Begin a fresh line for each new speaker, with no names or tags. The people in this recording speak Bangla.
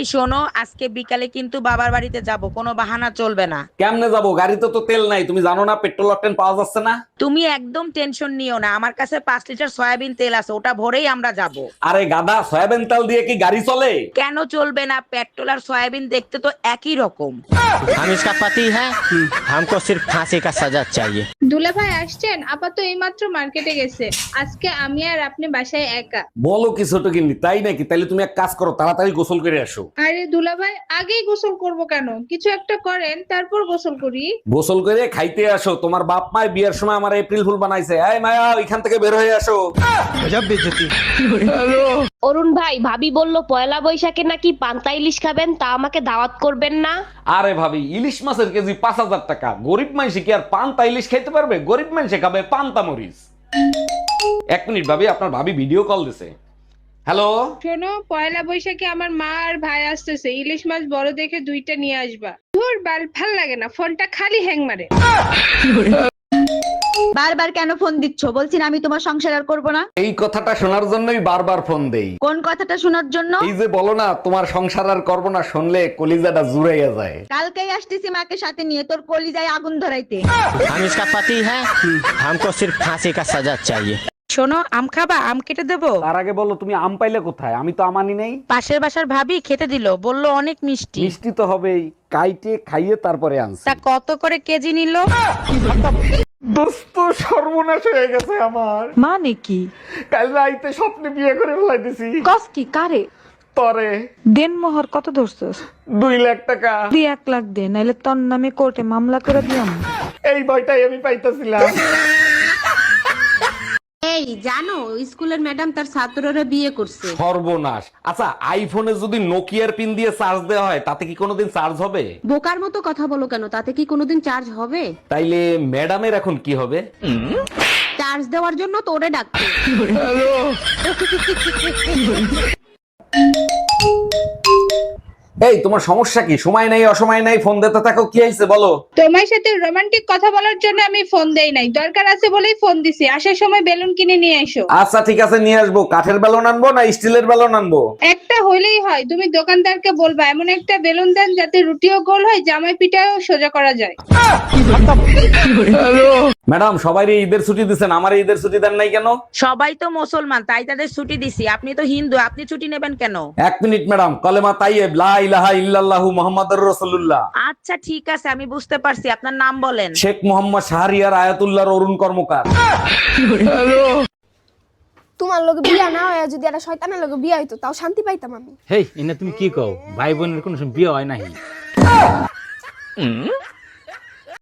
এই শোনো, আজকে বিকালে কিন্তু বাবার বাড়িতে যাব, কোনো বাহানা চলবে না।
কেমনে যাবো? গাড়িতে তো তেল নাই, তুমি জানো না পেট্রোল অকটেন পাওয়া যাচ্ছে না।
তুমি একদম টেনশন নিও না, আমার কাছে 5 লিটার সয়াবিন তেল আছে, ওটা ভরেই আমরা যাব।
আরে গাধা, সয়াবিন তেল দিয়ে কি গাড়ি চলে?
কেন চলবে না? পেট্রোল আর সয়াবিন দেখতে তো একই রকম।
हम इसका पति है, हमको सिर्फ फांसी का सजा चाहिए।
দুলা ভাই আসছেন? আপা তো এইমাত্র মার্কেটে গেছে। আজকে আমি আর আপনি বাসায় একা।
বলো কি ছোট কিনি, তাই নাকি? তাইলে তুমি এক কাজ করো, তাড়াতাড়ি গোসল করে আসো।
আরে দুলা ভাই, আগেই গোসল করব কেন? কিছু একটা করেন, তারপর গোসল করি।
গোসল করে খাইতে আসো, তোমার বাপ মায়ের বিয়ের সময় আমার এপ্রিল ফুল বানাইছে। এই মায়া, এখান থেকে বের হয়ে আসো।
অরুণ ভাই, ভাবি বলল পয়লা বৈশাখে নাকি পান্তা ইলিশ খাবেন, তা আমাকে দাওয়াত করবেন না?
আরে ভাবি, ইলিশ মাছের কেজি 5,000 টাকা। গরিব মানুষে কি আর পান্তা ইলিশ খাইতে পারবে? গরিব মানুষে খাবে পান্তা মরিচ। এক মিনিট ভাবি, আপনার ভাবি ভিডিও কল দিছে। হ্যালো।
শোনো, পয়লা বৈশাখে আমার মা আর ভাই আসতেছে। ইলিশ মাছ বড় দেখে 2টা নিয়ে আসবা। ধুর বাল, ভাল লাগে না, ফোনটা খালি হ্যাং মারে।
বারবার কেন ফোন দিচ্ছ? বলছি না আমি তোমার সংসার আর করবো না।
এই কথাটা শোনার জন্যই বারবার ফোন দেই।
কোন কথাটা শোনার জন্য?
এই যে বলো না তোমার সংসার আর করবো না, শুনলে কলিজাটা জুড়াইয়া যায়।
কালকেই আসতেছি মাকে সাথে নিয়ে তোর কলিজায় আগুন ধরাইতে।
हम इसका पति है, हमको सिर्फ फांसी का सजा चाहिए।
শোনো, আম খাবা? আম কেটে দেবো?
তার আগে বলো তুমি আম পাইলে কোথায়? আমি তো আমানি নেই।
পাশের বাসার ভাবি খেতে দিল, বলল অনেক মিষ্টি।
মিষ্টি তো হবেই, কাইটে খাইয়ে তারপরে আনছি।
তা কত করে কেজি নিল?
দোস্ত, সর্বনাশ হয়ে গেছে আমার।
মানে কি?
কাল রাইতে স্বপ্নে বিয়ে করে ফেলাইতেছি।
কস কি কারে?
তরে
দেন মোহর কত ধরছস?
2 লাখ টাকা।
তুই 1 লাখ দে, নাইলে তোর নামে কোর্টে মামলা করে দিলাম।
এই ভয়টাই আমি পাইতেছিলাম।
এই জানো, স্কুলের ম্যাডাম তার ছাত্ররা বিয়ে করছে।
সর্বনাশ। আচ্ছা, আইফোনে যদি নোকিয়ার পিন দিয়ে চার্জ দেওয়া হয়, তাতে কি কোনোদিন চার্জ হবে?
বোকার মতো কথা বলো কেন? তাতে কি কোনোদিন চার্জ হবে?
তাইলে ম্যাডামের এখন কি হবে?
চার্জ দেওয়ার জন্য তোরে ডাকছে।
এই তোমার সমস্যা কি? সময় নাই অসময় নাই ফোন দিতে থাকো, কি হয়েছে বলো?
তোমার সাথে রোমান্টিক কথা বলার জন্য আমি ফোন দেই নাই, দরকার আছে বলেই ফোন দিছি। আসার সময় বেলুন কিনে নিয়ে এসো।
আচ্ছা ঠিক আছে, নিয়ে আসবো। কাঠের বেলুন আনবো না স্টিলের বেলুন আনবো?
একটা হইলেই হয়। তুমি দোকানদারকে বলবা এমন একটা বেলুন দেন যাতে রুটিও গোল হয়, জামাই পিঠাও সোজা করা যায়।
ম্যাডাম, সবারই ঈদের ছুটি দিচ্ছেন, আমার ঈদের ছুটি দেন নাই কেন?
সবাই তো মুসলমান, তাই তাদের ছুটি দিছি। আপনি তো হিন্দু, আপনি ছুটি নেবেন কেন?
এক মিনিট ম্যাডাম, কলেমা তাইয়েব লা ইলাহা ইল্লাল্লাহু মুহাম্মাদুর রাসূলুল্লাহ।
আচ্ছা ঠিক আছে, আমি বুঝতে পারছি। আপনার নাম বলেন।
শেখ মোহাম্মদ শাহরিয়ার আয়াতুল্লাহর অরুণ কর্মকার।
তোমার লগে বিয়া না হয় যদি একটা শয়তানের লগে বিয়া হইতো তাও শান্তি পাইতাম আমি।
হেই, ইনা তুমি কি কও? ভাই বোনের কোনো বিয়ে হয় নাই।